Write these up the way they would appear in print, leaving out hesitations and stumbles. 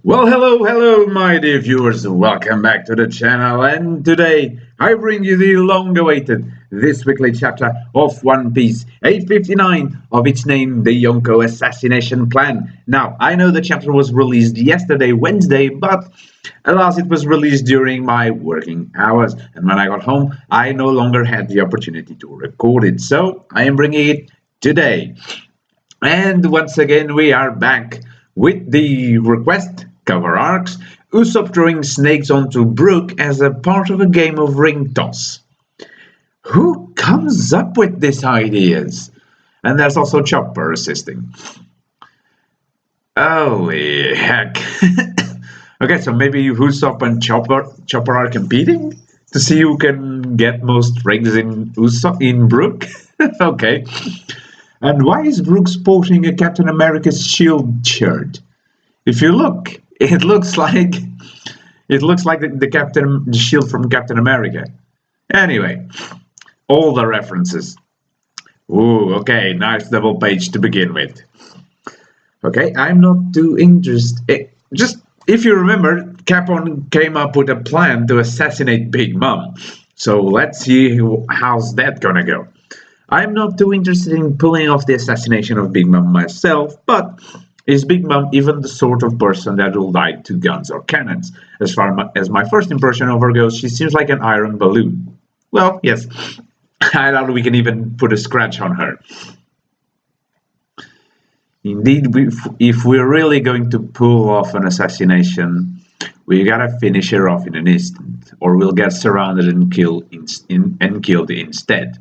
Well, hello, my dear viewers. Welcome back to the channel. And today I bring you the long-awaited this weekly chapter of One Piece 859 of its name, the Yonko Assassination Plan. Now, I know the chapter was released yesterday, Wednesday, but alas, it was released during my working hours. And when I got home, I no longer had the opportunity to record it. So I am bringing it today. And once again, we are back with the request cover arcs, Usopp throwing snakes onto Brook as a part of a game of ring toss. Who comes up with these ideas? And there's also Chopper assisting. Oh, heck. Okay, so maybe Usopp and Chopper are competing to see who can get most rings in Brook? Okay. And why is Brook sporting a Captain America's shield shirt? If you look, it looks like the shield from Captain America. Anyway, all the references. Ooh, okay, nice double page to begin with. Okay, I'm not too interested. Just if you remember, Capon came up with a plan to assassinate Big Mom. So let's see how's that gonna go. I'm not too interested in pulling off the assassination of Big Mom myself, but is Big Mom even the sort of person that will die to guns or cannons? As far as my first impression of her goes, she seems like an iron balloon. Well, yes, I doubt we can even put a scratch on her. Indeed, if we're really going to pull off an assassination, we gotta finish her off in an instant, or we'll get surrounded and killed instead.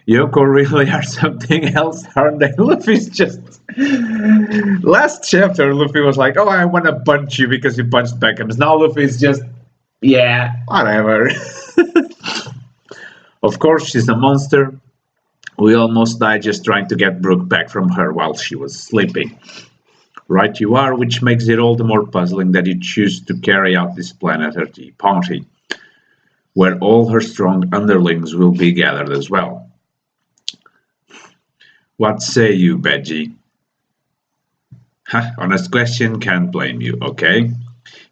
Yoko really are something else, aren't they? Luffy's just... Last chapter, Luffy was like, oh, I want to punch you because you punched Beckham. Now Luffy's just, yeah, whatever. Of course, she's a monster. We almost died just trying to get Brook back from her while she was sleeping. Right you are, which makes it all the more puzzling that you choose to carry out this plan at her tea party, where all her strong underlings will be gathered as well. What say you, Bege? Honest question, can't blame you, okay?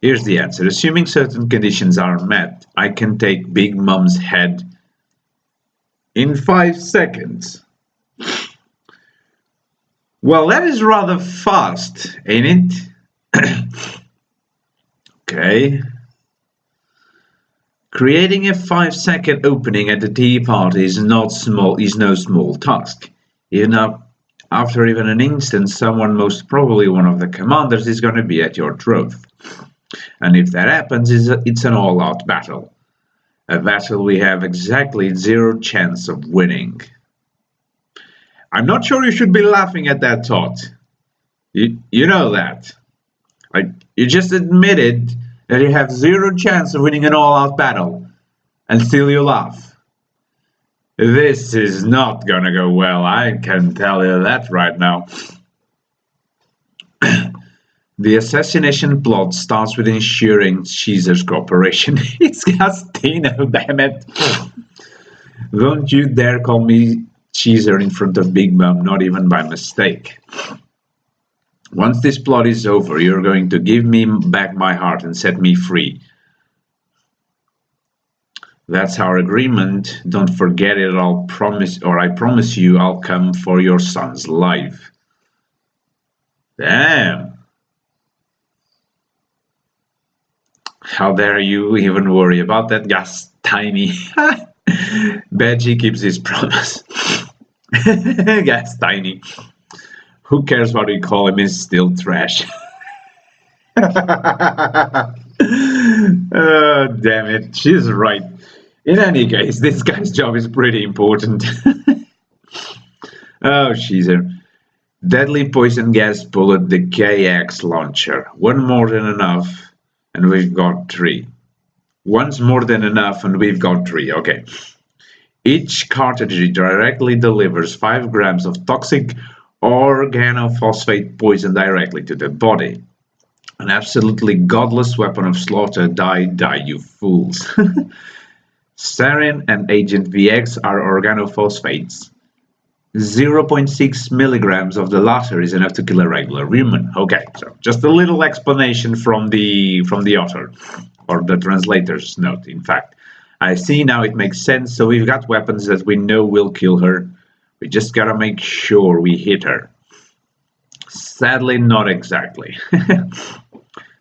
Here's the answer. Assuming certain conditions are met, I can take Big Mom's head in 5 seconds. Well, that is rather fast, ain't it? Okay. Creating a 5-second opening at the tea party is no small task. After even an instant, someone, most probably one of the commanders, is going to be at your throat. And if that happens, it's an all-out battle. A battle we have exactly 0 chance of winning. I'm not sure you should be laughing at that thought. You know that. You just admitted that you have 0 chance of winning an all-out battle, and still you laugh. This is not gonna go well, I can tell you that right now. The assassination plot starts with ensuring Caesar's cooperation. It's Gastino, damn it. Don't you dare call me Caesar in front of Big Mom, not even by mistake. Once this plot is over, you're going to give me back my heart and set me free. That's our agreement. Don't forget it. I promise you I'll come for your son's life. Damn. How dare you even worry about that gas tiny. Bege keeps his promise. Gas tiny. Who cares what we call him? He's still trash. Oh, damn it. She's right. In any case, this guy's job is pretty important. Oh, Caesar. Deadly poison gas bullet, the KX launcher. One more than enough, and we've got 3. One's more than enough, and we've got 3. Okay. Each cartridge directly delivers 5 grams of toxic organophosphate poison directly to the body. An absolutely godless weapon of slaughter. Die, you fools. Sarin and Agent VX are organophosphates. 0.6 milligrams of the latter is enough to kill a regular human. Okay, so just a little explanation from the author, or the translator's note, in fact. I see now it makes sense, so we've got weapons that we know will kill her. We just gotta make sure we hit her. Sadly, not exactly.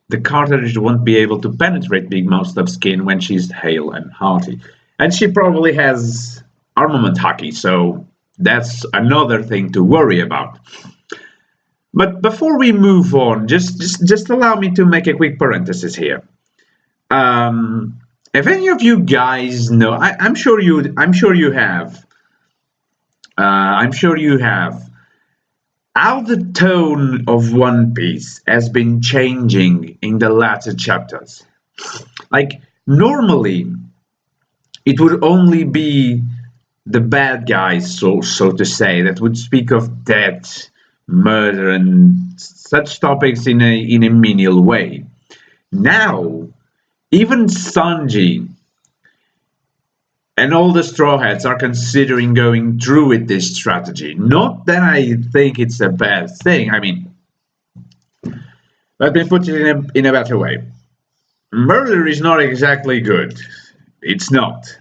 The cartridge won't be able to penetrate Big Mom's tough skin when she's hale and hearty. And she probably has armament hockey, so that's another thing to worry about. But before we move on, just allow me to make a quick parenthesis here. If any of you guys know, I'm sure you have. I'm sure you have. How the tone of One Piece has been changing in the latter chapters. Like, normally, it would only be the bad guys, so to say, that would speak of death, murder, and such topics in a menial way. Now, even Sanji and all the Straw Hats are considering going through with this strategy. Not that I think it's a bad thing. I mean, let me put it in a better way. Murder is not exactly good. It's not.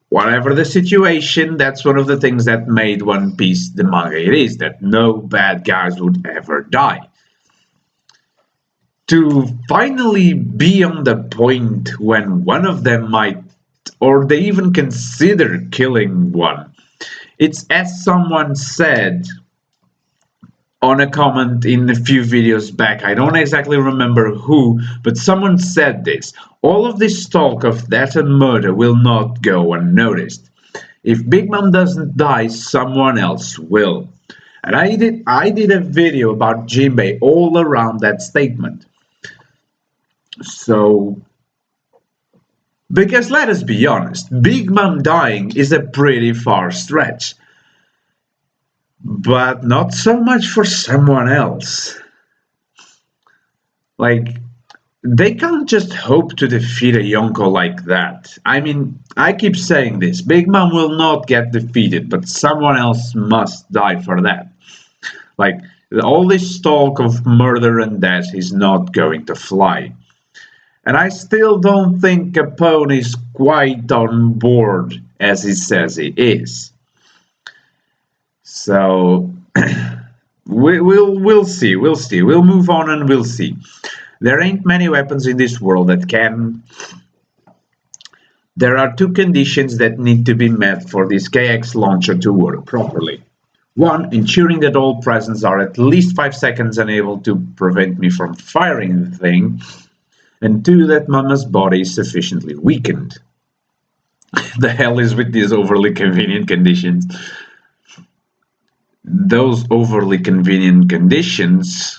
Whatever the situation, that's one of the things that made One Piece the manga it is, that no bad guys would ever die. To finally be on the point when one of them might, or they even consider killing one. It's as someone said on a comment in a few videos back, I don't exactly remember who, but someone said this. All of this talk of death and murder will not go unnoticed. If Big Mom doesn't die, someone else will. And I did a video about Jinbei all around that statement. So, because let us be honest, Big Mom dying is a pretty far stretch. But not so much for someone else. Like, they can't just hope to defeat a Yonko like that. I mean, I keep saying this, Big Mom will not get defeated, but someone else must die for that. Like, all this talk of murder and death is not going to fly. And I still don't think Capone is quite on board as he says he is. So we'll see. We'll move on and we'll see. There ain't many weapons in this world that can. There are two conditions that need to be met for this KX launcher to work properly. One, ensuring that all presents are at least 5 seconds unable to prevent me from firing the thing. And two, that Mama's body is sufficiently weakened. The hell is with these overly convenient conditions? Those overly convenient conditions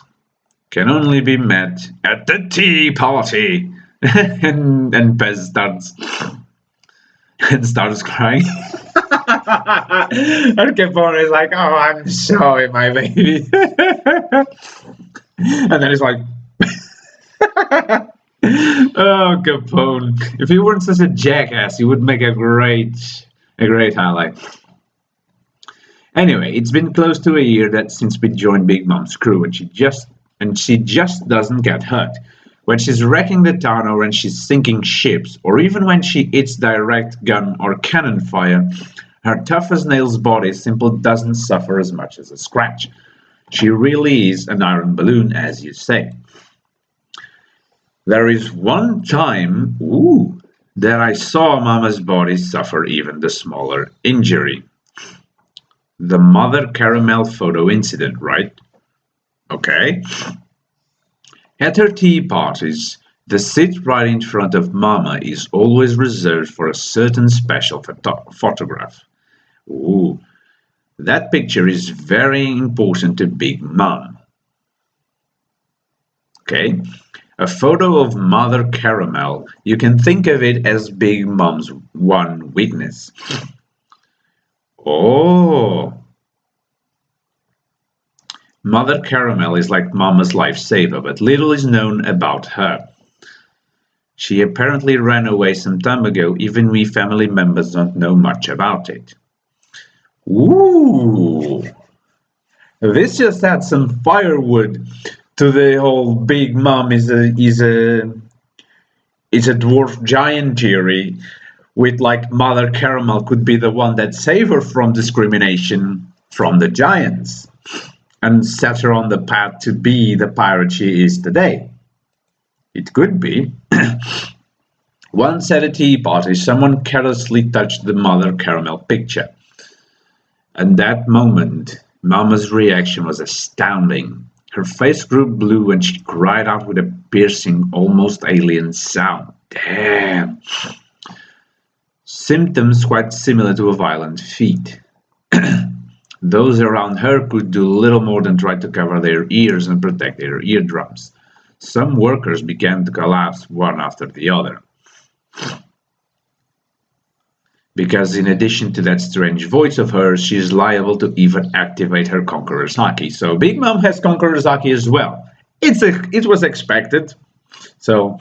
can only be met at the tea party. and Pez starts crying. And Capone is like, oh, I'm sorry, my baby. And then he's like, oh, Capone. If he weren't such a jackass, he would make a great highlight. Anyway, it's been close to a year since we joined Big Mom's crew, and she just doesn't get hurt. When she's wrecking the town, or when she's sinking ships, or even when she hits direct gun or cannon fire, her tough as nails body simply doesn't suffer as much as a scratch. She really is an iron balloon, as you say. There is one time, that I saw Mama's body suffer even the smaller injury. The Mother Caramel photo incident, right? Okay. At her tea parties, the seat right in front of Mama is always reserved for a certain special photograph. Ooh, that picture is very important to Big Mom. Okay. A photo of Mother Caramel, you can think of it as Big Mom's one witness. Oh. Mother Caramel is like Mama's lifesaver, but little is known about her. She apparently ran away some time ago, even we family members don't know much about it. Ooh, this just adds some firewood to the whole Big Mom is a dwarf giant theory, with like Mother Caramel could be the one that saved her from discrimination from the giants and set her on the path to be the pirate she is today. It could be. Once at a tea party, someone carelessly touched the Mother Caramel picture. And that moment, Mama's reaction was astounding. Her face grew blue and she cried out with a piercing, almost alien sound. Damn! Symptoms quite similar to a violent feat. Those around her could do little more than try to cover their ears and protect their eardrums. Some workers began to collapse one after the other. Because in addition to that strange voice of hers, she is liable to even activate her Conqueror's Haki. So Big Mom has Conqueror's Haki as well. It was expected. So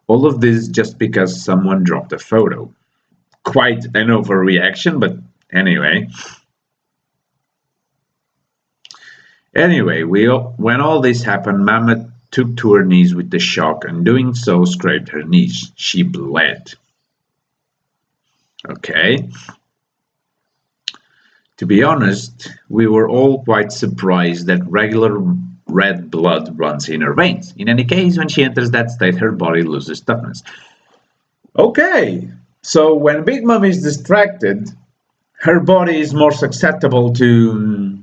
all of this just because someone dropped a photo. Quite an overreaction, but anyway. Anyway, when all this happened, Mama took to her knees with the shock, and doing so scraped her knees. She bled. Okay. To be honest, we were all quite surprised that regular red blood runs in her veins. In any case, when she enters that state, her body loses toughness. Okay, so when Big Mom is distracted, her body is more susceptible to...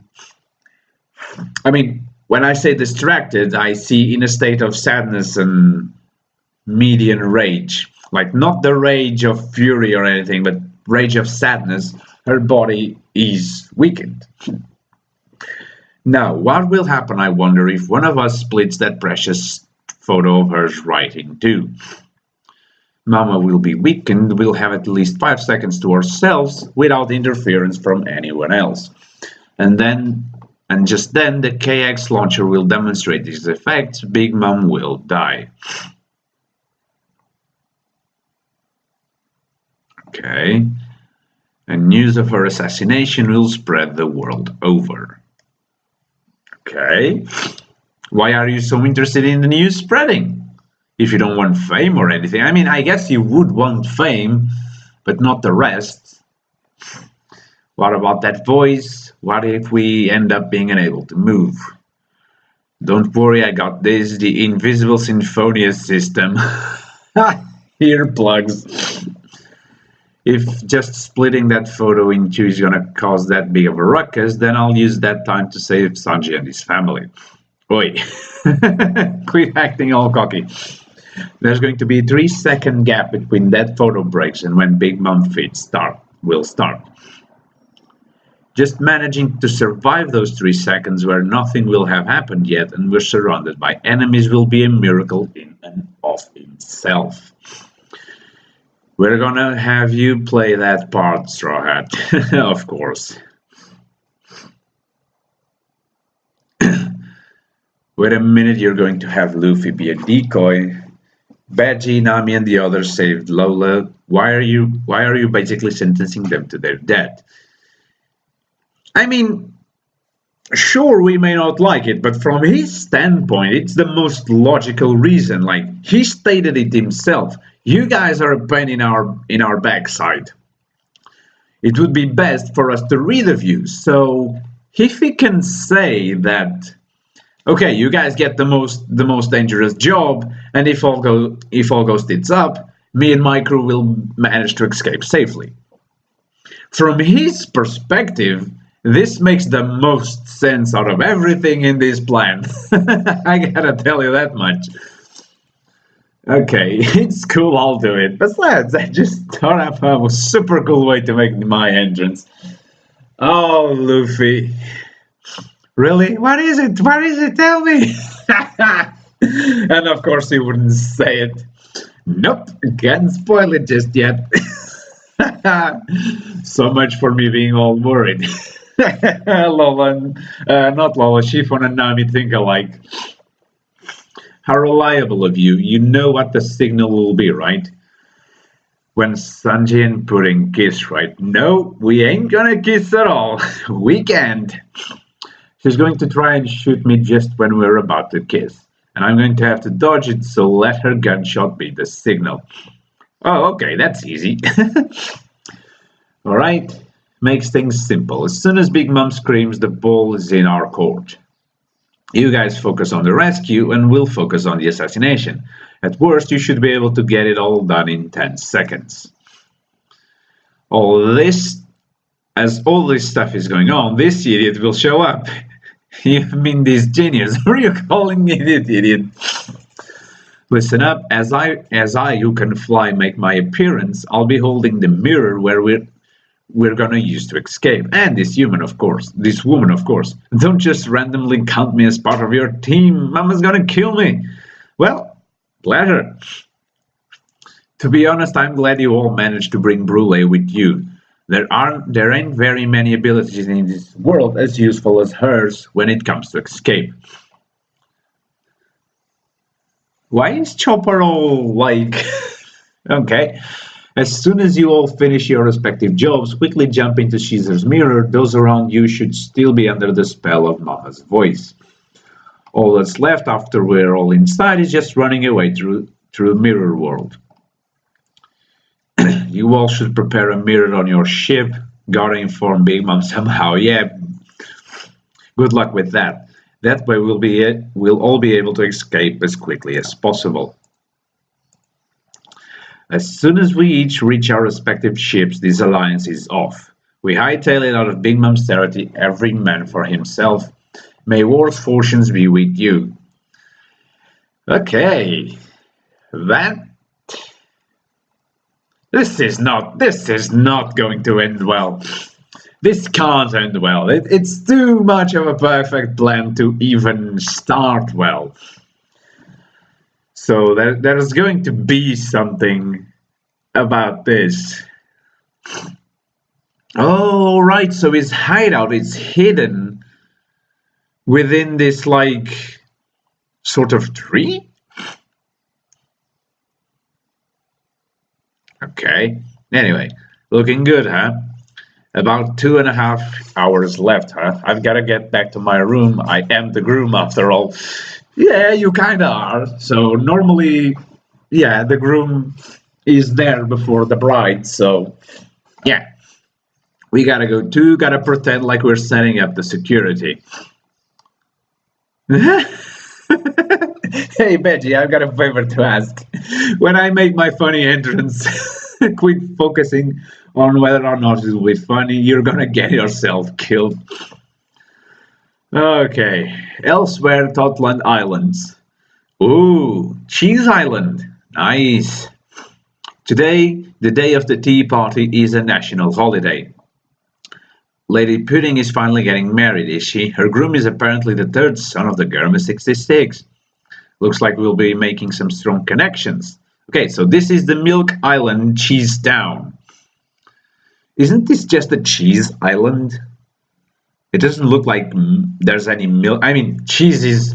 I mean, when I say distracted, I see in a state of sadness and median rage. Like, not the rage of fury or anything, but rage of sadness. Her body is weakened. Now, what will happen, I wonder, if one of us splits that precious photo of hers right in two? Mama will be weakened, we'll have at least 5 seconds to ourselves without interference from anyone else. And just then, the KX launcher will demonstrate its effects. Big Mom will die. Okay. And news of her assassination will spread the world over. Okay. Why are you so interested in the news spreading? If you don't want fame or anything. I mean, I guess you would want fame, but not the rest. What about that voice? What if we end up being unable to move? Don't worry, I got this, the Invisible Symphonia system. Earplugs. If just splitting that photo in two is gonna cause that big of a ruckus, then I'll use that time to save Sanji and his family. Oi. Quit acting all cocky. There's going to be a 3-second gap between that photo breaks and when Big Mom feet will start. Just managing to survive those 3 seconds where nothing will have happened yet and we're surrounded by enemies will be a miracle in and of itself. We're gonna have you play that part, Straw Hat. Of course. Wait a minute, you're going to have Luffy be a decoy. Bege, Nami, and the others saved Lola. Why are you basically sentencing them to their death? I mean, sure, we may not like it, but from his standpoint, it's the most logical reason. Like, he stated it himself. You guys are a pain in our backside. It would be best for us to read of you. So if he can say that, okay, you guys get the most dangerous job, and if all goes tits up, me and my crew will manage to escape safely. From his perspective, this makes the most sense out of everything in this plan. I gotta tell you that much. Okay, it's cool, I'll do it. But lads, I just thought up a super cool way to make my entrance. Oh, Luffy. Really? What is it? What is it? Tell me! And of course he wouldn't say it. Nope, can't spoil it just yet. So much for me being all worried. Lola, not Lola, Chiffon and Nami think alike. How reliable of you. You know what the signal will be, right? When Sanji and Pudding kiss, right? No, we ain't gonna kiss at all. We can't. She's going to try and shoot me just when we're about to kiss. And I'm going to have to dodge it, so let her gunshot be the signal. Oh, okay, that's easy. Alright, makes things simple. As soon as Big Mom screams, the ball is in our court. You guys focus on the rescue and we'll focus on the assassination. At worst, you should be able to get it all done in 10 seconds. As all this stuff is going on, this idiot will show up. You mean this genius? Are you calling me an idiot? Listen up, as I who can fly make my appearance, I'll be holding the mirror where we're gonna use to escape. And this woman, of course. Don't just randomly count me as part of your team. Mama's gonna kill me. Well, pleasure. To be honest, I'm glad you all managed to bring Brule with you. There ain't very many abilities in this world as useful as hers when it comes to escape. Why is Chopper all like... Okay. As soon as you all finish your respective jobs, quickly jump into Caesar's mirror. Those around you should still be under the spell of Mama's voice. All that's left after we're all inside is just running away through the mirror world. You all should prepare a mirror on your ship. Gotta inform Big Mom somehow. Yeah, good luck with that. That way we'll all be able to escape as quickly as possible. As soon as we each reach our respective ships, this alliance is off. We hightail it out of Big Mom's territory, every man for himself. May war's fortunes be with you. Okay, this is not going to end well. This can't end well. It's too much of a perfect plan to even start well. So there's going to be something about this. Oh, right, so his hideout is hidden within this, like, sort of tree? Okay, anyway, looking good, huh? About 2.5 hours left, huh? I've got to get back to my room. I am the groom, after all. Yeah, you kinda are. So normally, yeah, the groom is there before the bride, so yeah. We gotta go too, gotta pretend like we're setting up the security. Hey, Bege, I've got a favor to ask. When I make my funny entrance, quit focusing on whether or not it will be funny. You're gonna get yourself killed. Okay, elsewhere, Totland Islands. Ooh, Cheese Island. Nice. Today, the day of the tea party, is a national holiday. Lady Pudding is finally getting married, is she? Her groom is apparently the third son of the Germa 66. Looks like we'll be making some strong connections. Okay, so this is the Milk Island Cheese Town. Isn't this just a cheese island? It doesn't look like there's any milk. I mean, cheese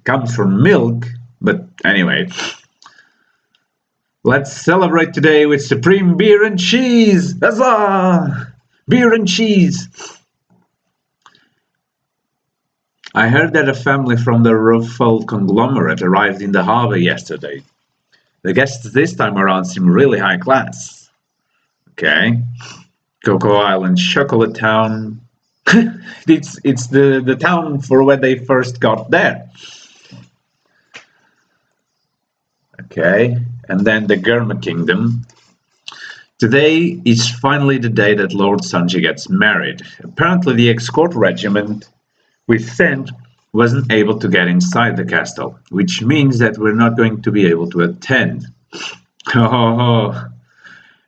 comes from milk, but anyway. Let's celebrate today with supreme beer and cheese! Huzzah! Beer and cheese! I heard that a family from the Ruffle conglomerate arrived in the harbor yesterday. The guests this time around seem really high class. Okay. Cocoa Island Chocolate Town. it's the town for when they first got there. Okay. And then the Germa Kingdom. Today is finally the day that Lord Sanji gets married. Apparently the escort regiment we sent wasn't able to get inside the castle, which means that we're not going to be able to attend. Oh,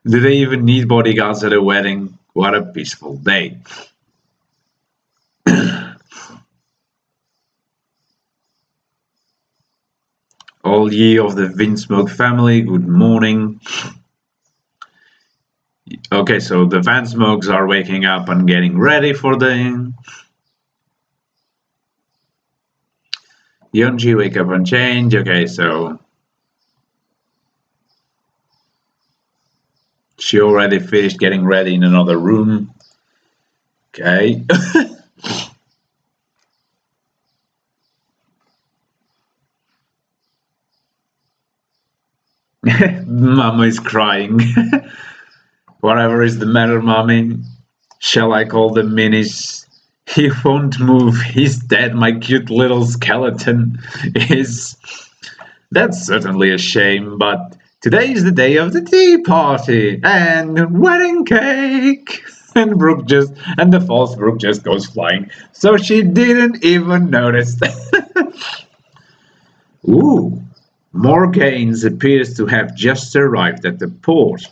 do they even need bodyguards at a wedding? What a peaceful day. All ye of the Vinsmoke family, good morning. Okay, so the Vansmokes are waking up and getting ready for the... Yonji, wake up and change. Okay, so... She already finished getting ready in another room. Okay. Mama is crying. Whatever is the matter, Mommy? Shall I call the minis? He won't move. He's dead, my cute little skeleton. Is That's certainly a shame, but today is the day of the tea party and wedding cake. And the false Brooke just goes flying, so she didn't even notice. Ooh, Morgans appears to have just arrived at the port.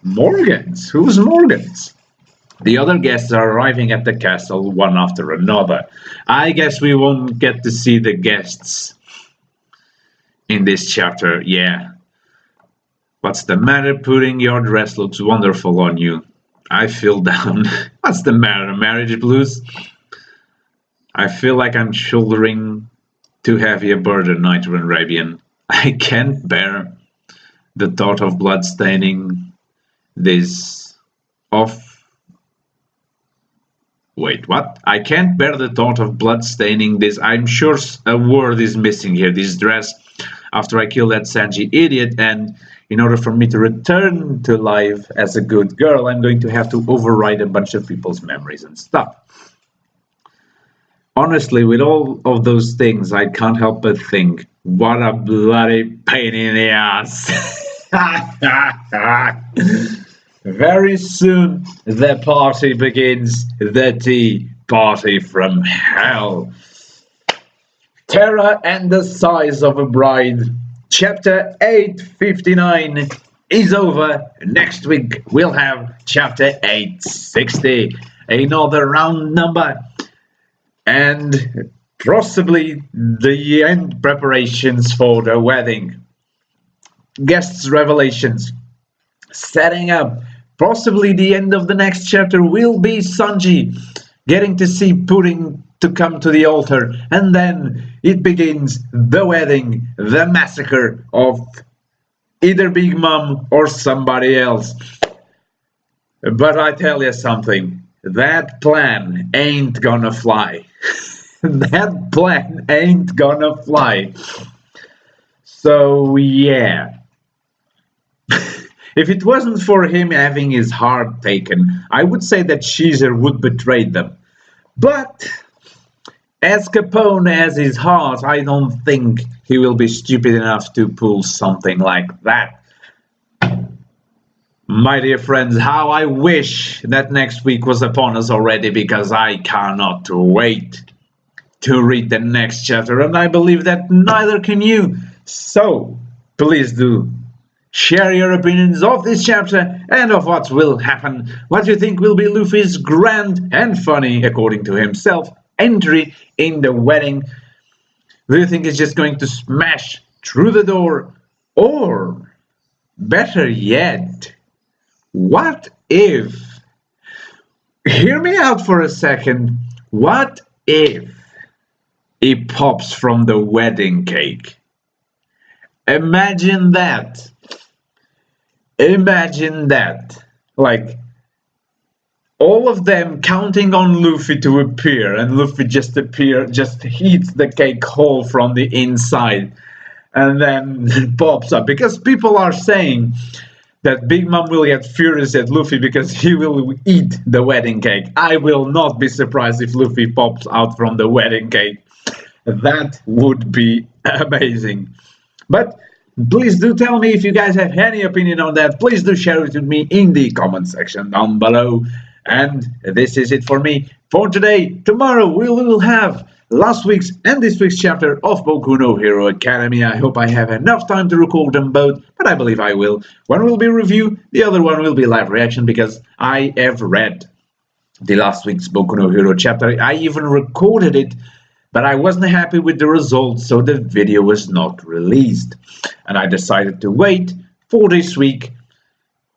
Morgans? Who's Morgans? The other guests are arriving at the castle one after another. I guess we won't get to see the guests in this chapter, yeah. What's the matter, Pudding? Your dress looks wonderful on you. I feel down. What's the matter, marriage blues? I feel like I'm shouldering too heavy a burden, Nitro and Rabian. I can't bear the thought of blood staining this off. Wait, what? I can't bear the thought of blood staining this. I'm sure a word is missing here. This dress. After I kill that Sanji idiot, and in order for me to return to life as a good girl, I'm going to have to override a bunch of people's memories and stuff. Honestly, with all of those things, I can't help but think, what a bloody pain in the ass. Very soon, the party begins, the tea party from hell. Terror and the Size of a Bride. Chapter 859 is over. Next week we'll have chapter 860, another round number, and possibly the end preparations for the wedding. Guests' revelations. Setting up. Possibly the end of the next chapter will be Sanji getting to see Pudding to come to the altar, and then it begins the wedding, the massacre of either Big Mom or somebody else. But I tell you something, that plan ain't gonna fly. That plan ain't gonna fly. So yeah. If it wasn't for him having his heart taken, I would say that Caesar would betray them. But as Capone has his heart, I don't think he will be stupid enough to pull something like that. My dear friends, how I wish that next week was upon us already, because I cannot wait to read the next chapter, and I believe that neither can you. So, please do share your opinions of this chapter and of what will happen. What do you think will be Luffy's grand and funny, according to himself, entry in the wedding? Do you think he's just going to smash through the door? Or, better yet, what if, hear me out for a second, what if he pops from the wedding cake? Imagine that. Imagine that. Like, all of them counting on Luffy to appear, and Luffy just eats the cake whole from the inside, and then pops up. Because people are saying that Big Mom will get furious at Luffy because he will eat the wedding cake. I will not be surprised if Luffy pops out from the wedding cake. That would be amazing. But please do tell me if you guys have any opinion on that. Please do share it with me in the comment section down below. And this is it for me for today. Tomorrow we will have last week's and this week's chapter of Boku no Hero Academia. I hope I have enough time to record them both, but I believe I will. One will be review, the other one will be live reaction, because I have read the last week's Boku no Hero chapter. I even recorded it, but I wasn't happy with the results, so the video was not released. And I decided to wait for this week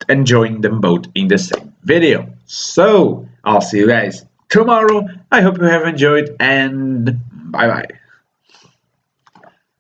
and join them both in the same video. So, I'll see you guys tomorrow. I hope you have enjoyed, and bye-bye.